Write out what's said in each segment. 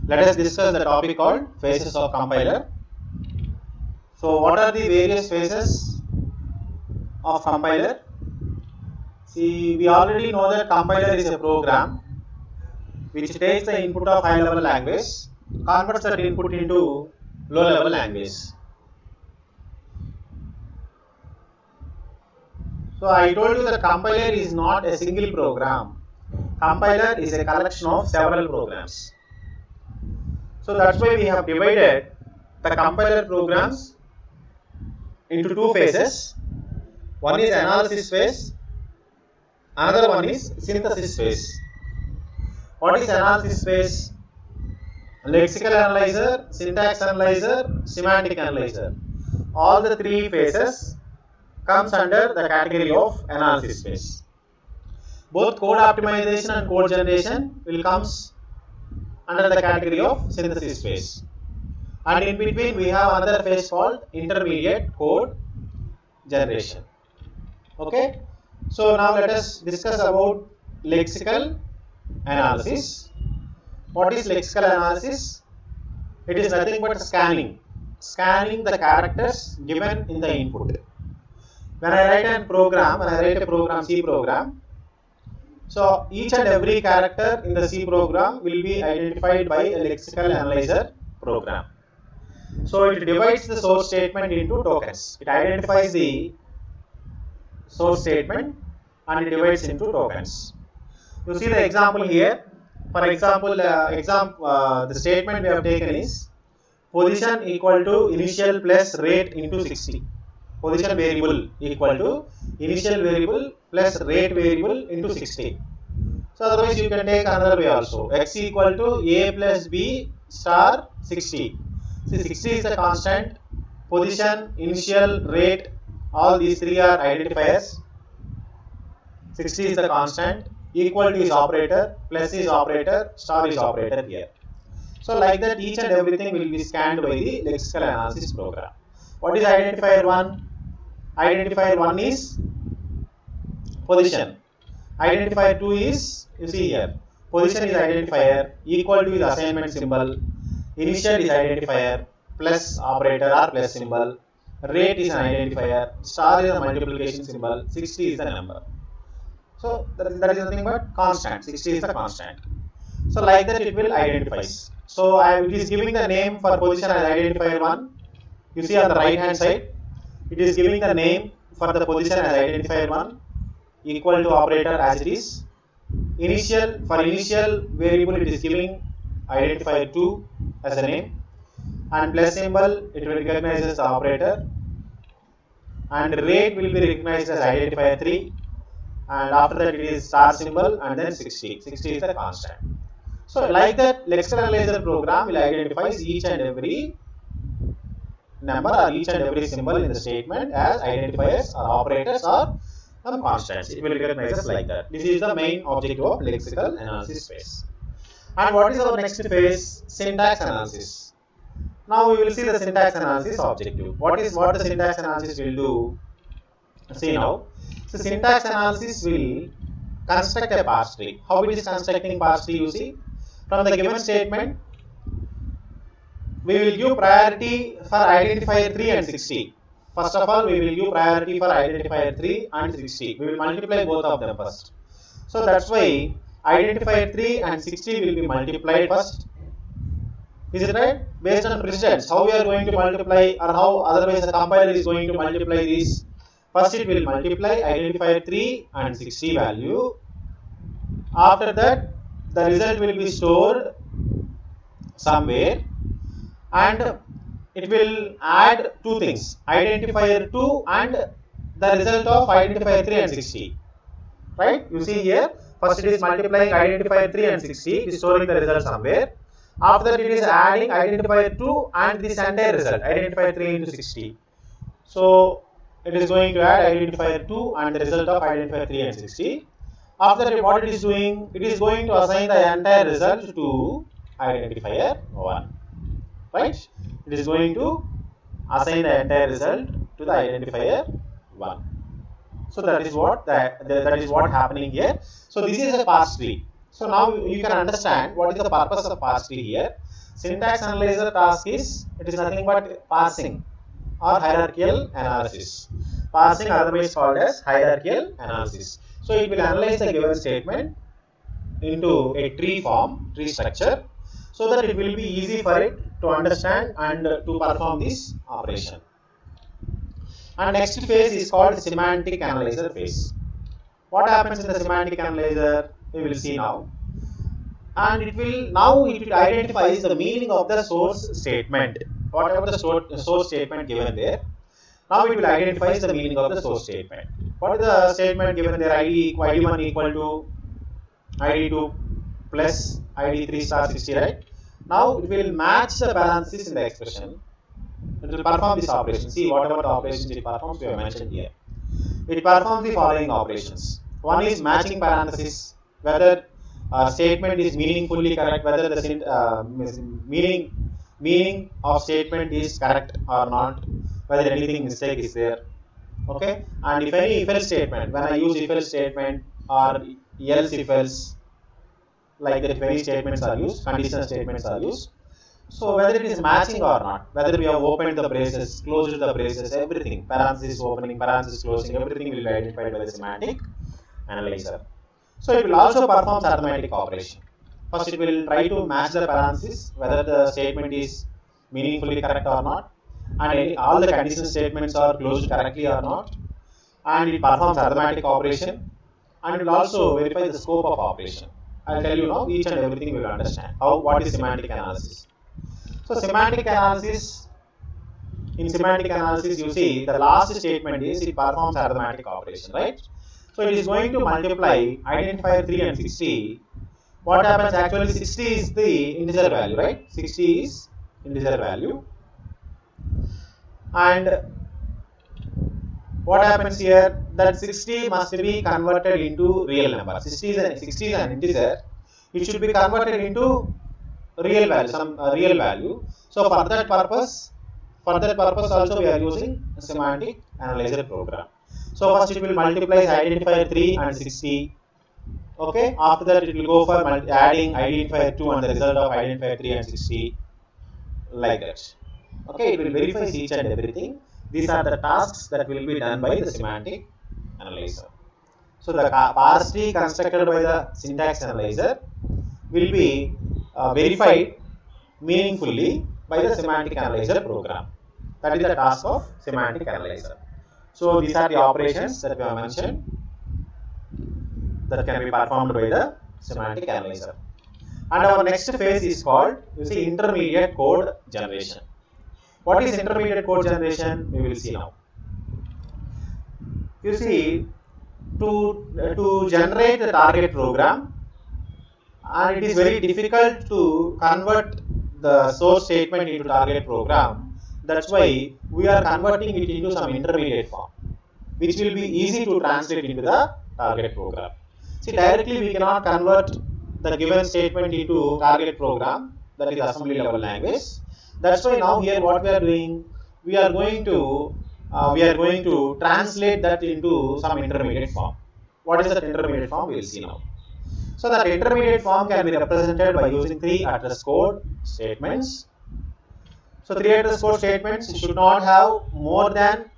Let us discuss the topic called phases of compiler. So what are the various phases of compiler? See, we already know that compiler is a program which takes the input of high level language, converts that input into low level language. So I told you that compiler is not a single program. Compiler is a collection of several programs. So that's why we have divided the compiler programs into two phases. One is analysis phase, another one is synthesis phase. What is analysis phase? Lexical analyzer, syntax analyzer, semantic analyzer. All the three phases comes under the category of analysis phase. Both code optimization and code generation will comes under the category of synthesis phase. And in between we have another phase called intermediate code generation. Okay. So now let us discuss about lexical analysis. What is lexical analysis? It is nothing but scanning the characters given in the input. When I write a program, C program, so each and every character in the C program will be identified by a lexical analyzer program. So it divides the source statement into tokens. It identifies the source statement and it divides into tokens. You see the example here. For example, the statement we have taken is position equal to initial plus rate into 60. Position variable equal to initial variable plus rate variable into 60. So otherwise you can take another way also. X equal to a plus b star 60. See, 60 is the constant. Position, initial, rate, all these three are identifiers. 60 is the constant. Equal to is operator, plus is operator, star is operator here. So like that each and everything will be scanned by the lexical analysis program. What is identifier 1? Identifier 1 is position. Identifier 2 is, you see here, position is identifier, equal to is assignment symbol, initial is identifier, plus operator or plus symbol, rate is an identifier, star is a multiplication symbol, 60 is the number. So that is nothing but constant, 60 is the constant. So like that it will identifies. So it is giving the name for position as identifier 1. You see on the right hand side, it is giving the name for the position as identifier 1, equal to operator as it is. For initial variable it is giving identifier 2 as a name, and plus symbol it will recognize as the operator, and rate will be recognized as identifier 3, and after that it is star symbol and then 60. 60 is the constant. So like that lexical analyzer program will identify each and every number or each and every symbol in the statement as identifiers or operators or some constants. It will recognize us like that. This is the main objective of lexical analysis phase. And what is our next phase? Syntax analysis. Now we will see the syntax analysis objective. What the syntax analysis will do? See now. So syntax analysis will construct a parse tree. How it is constructing parse tree? You see, from the given statement, we will give priority for identifier 3 and 60. First of all, we will give priority for identifier 3 and 60. We will multiply both of them first. So that's why identifier 3 and 60 will be multiplied first. Is it right? Based on precedence, how we are going to multiply, or how otherwise the compiler is going to multiply these. First it will multiply identifier 3 and 60 value. After that, the result will be stored somewhere, and it will add two things, identifier 2 and the result of identifier 3 and 60. Right? You see here, first it is multiplying identifier 3 and 60, it is storing the result somewhere. After that it is adding identifier 2 and this entire result, identifier 3 into 60. So it is going to add identifier 2 and the result of identifier 3 and 60. After that what it is doing, it is going to assign the entire result to identifier 1. Right? It is going to assign the entire result to the identifier 1. So that is what happening here. So this is a parse tree. So now you can understand what is the purpose of parse tree here. Syntax analyzer task is, it is nothing but parsing or hierarchical analysis. Parsing, otherwise called as hierarchical analysis. So it will analyze the given statement into a tree form, tree structure, so that it will be easy for it to understand and to perform this operation. And next phase is called semantic analyzer phase. What happens in the semantic analyzer, we will see now. And it will identifies the meaning of the source statement. Whatever the source statement given there, now it will identifies the meaning of the source statement. What is the statement given there? ID1 equal to ID2 plus ID3 star 60, right? Now it will match the parentheses in the expression. It will perform this operation. See, whatever the operations it performs, we have mentioned here. It performs the following operations. One is matching parenthesis, whether statement is meaningfully correct, whether the meaning of statement is correct or not, whether anything mistake is there. Okay, and if any if else statement, when I use if else statement or else if else, like that, very statements are used, conditional statements are used. So whether it is matching or not, whether we have opened the braces, closed the braces, everything, parenthesis opening, parenthesis closing, everything will be identified by the semantic analyzer. So it will also perform arithmetic operation. First it will try to match the parenthesis, whether the statement is meaningfully correct or not, and all the conditional statements are closed correctly or not, and it performs arithmetic operation, and it will also verify the scope of operation. I'll tell you now each and everything we will understand. What is semantic analysis? So semantic analysis, in semantic analysis you see the last statement is it performs arithmetic operation, right? So it is going to multiply identifier 3 and 60. What happens actually, 60 is the integer value, right? 60 is integer value. And what happens here, that 60 must be converted into real number. 60 is an integer. It should be converted into real value, some real value. So for that purpose also we are using a semantic analyzer program. So first it will multiply identifier 3 and 60. Okay, after that it will go for adding identifier 2 and the result of identifier 3 and 60, like that. Okay, it will verify each and everything. These are the tasks that will be done by the semantic analyzer. So the parse tree constructed by the syntax analyzer will be verified meaningfully by the semantic analyzer program. That is the task of semantic analyzer. So these are the operations that we have mentioned that can be performed by the semantic analyzer. And our next phase is called, you see, intermediate code generation. What is intermediate code generation? We will see now. You see, to generate the target program, and it is very difficult to convert the source statement into target program. That's why we are converting it into some intermediate form, which will be easy to translate into the target program. See, directly we cannot convert the given statement into target program, that is assembly level language. That's why now here what we are doing, we are going to translate that into some intermediate form. What is that intermediate form? We will see now. So that intermediate form can be represented by using 3 address code statements. So 3 address code statements should not have more than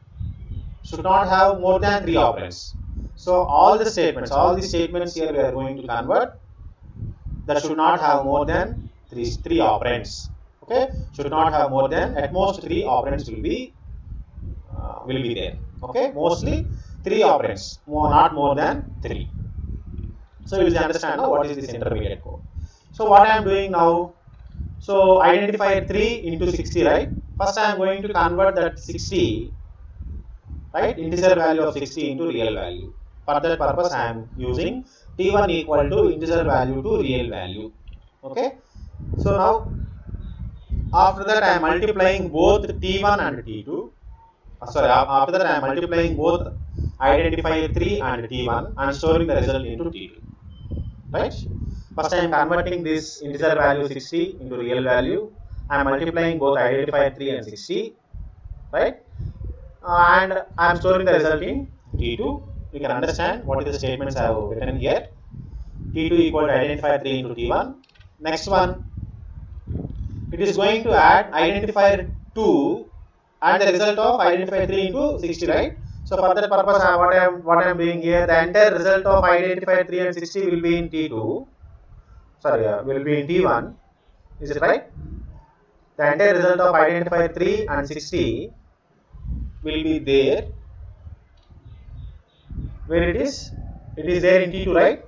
3 operands. So all these statements here we are going to convert, that should not have more than 3 operands. Okay, should not have more than, at most 3 operands will be there. Okay, mostly 3 operands, not more than 3. So you will understand now what is this intermediate code. So what I am doing now, so identifier 3 into 60, right? First I am going to convert that 60, right, integer value of 60 into real value. For that purpose I am using t1 equal to integer value to real value. Okay, so now after that I am multiplying both t1 and t2. After that I am multiplying both identifier 3 and t1 and storing the result into t2. Right? First I am converting this integer value 60 into real value. I am multiplying both identifier 3 and 60. Right? And I am storing the result in t2. You can understand what is the statements I have written here. T2 equal to identifier 3 into T1. Next one, it is going to add identifier 2 and the result of identifier 3 into 60, right? So for that purpose, what I am doing here, the entire result of identifier 3 and 60 will be in T2. Sorry, will be in T1. Is it right? The entire result of identifier 3 and 60 will be there. Where it is? It is there in T2, right?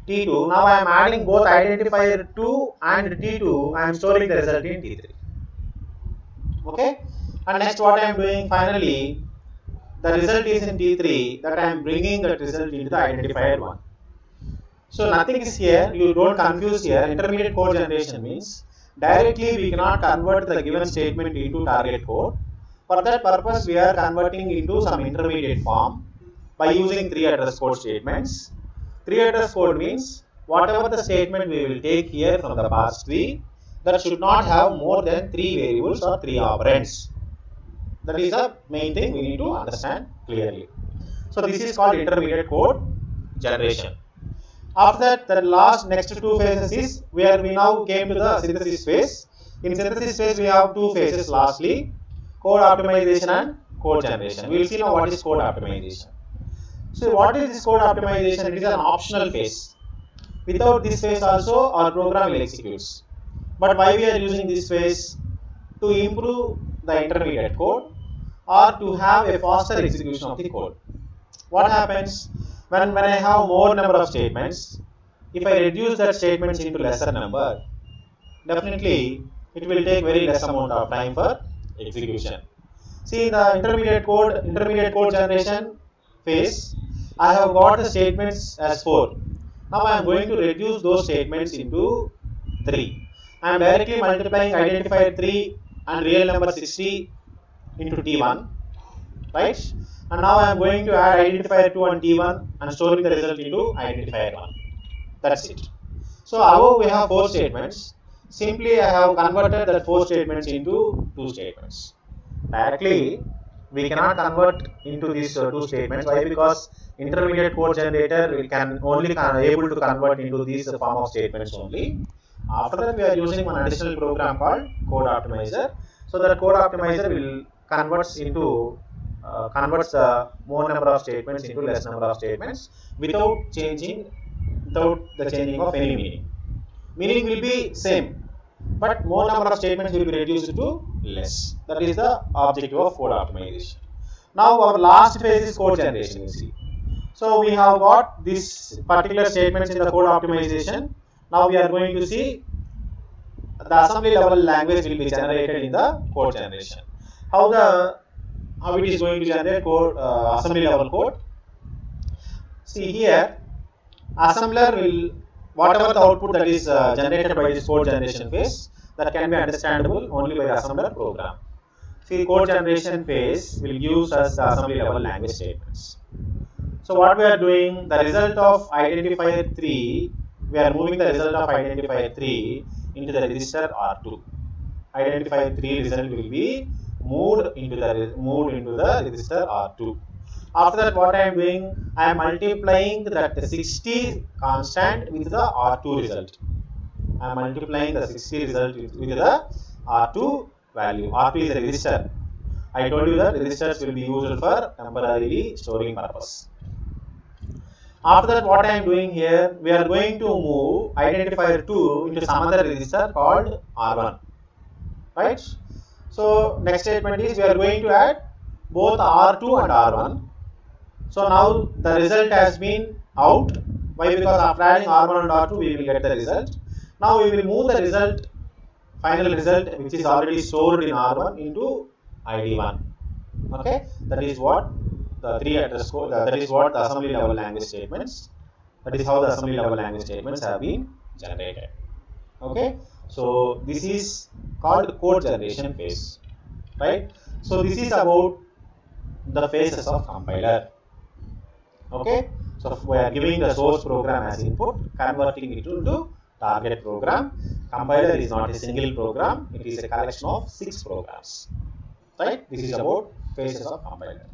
T2. Now I am adding both identifier 2 and T2. I am storing the result in T3. Okay? And next what I am doing finally, the result is in T3, that I am bringing that result into the identifier 1. So nothing is here, you don't confuse here. Intermediate code generation means directly we cannot convert the given statement into target code. For that purpose, we are converting into some intermediate form by using 3 address code statements. 3 address code means whatever the statement we will take here from the parse tree, that should not have more than 3 variables or 3 operands. That is the main thing we need to understand clearly. So this is called intermediate code generation. After that, the next two phases is where we now came to the synthesis phase. In synthesis phase, we have two phases lastly, code optimization and code generation. We will see now what is code optimization. So what is this code optimization? It is an optional phase. Without this phase also, our program will execute. But why we are using this phase? To improve the intermediate code or to have a faster execution of the code. What happens when I have more number of statements? If I reduce that statements into lesser number, definitely it will take very less amount of time for execution. See, in the intermediate code generation phase, I have got the statements as 4. Now I am going to reduce those statements into 3. I am directly multiplying identifier 3 and real number 60 into T1, right? And now I am going to add identifier 2 and T1 and storing the result into identifier 1. That's it. So above we have 4 statements. Simply I have converted that 4 statements into 2 statements. Directly we cannot convert into these 2 statements. Why? Because intermediate code generator we can only able to convert into these form of statements only. After that we are using one additional program called code optimizer. So that code optimizer will converts the more number of statements into less number of statements without the changing of any meaning. Meaning will be same, but more number of statements will be reduced to less. That is the objective of code optimization. Now our last phase is code generation, you see. So we have got these particular statements in the code optimization. Now we are going to see the assembly level language will be generated in the code generation. How it is going to generate code, assembly level code. See here, assembler will, whatever the output that is generated by this code generation phase, that can be understandable only by the assembler program. See, code generation phase will use us the assembly level language statements. So what we are doing, the result of identifier 3, we are moving the result of identifier 3 into the register R2. Identifier 3 result will be moved into the register R2. After that, what I am doing, I am multiplying that 60 constant with the R2 result. I am multiplying the 60 result with the R2 value. R2 is a register. I told you that registers will be used for temporarily storing purpose. After that, what I am doing here, we are going to move identifier 2 into some other register called R1. Right? So next statement is we are going to add both R2 and R1. So now the result has been out. Why? Because after adding R1 and R2 we will get the result. Now we will move the result, final result, which is already stored in R1 into ID1. Okay, that is what the 3 address code, that is what the assembly level language statements, that is how the assembly level language statements have been generated. Okay, so this is called code generation phase, right? So this is about the phases of compiler. Okay, so we are giving the source program as input, converting it into target program. Compiler is not a single program, it is a collection of 6 programs, right? This is about phases of compiler.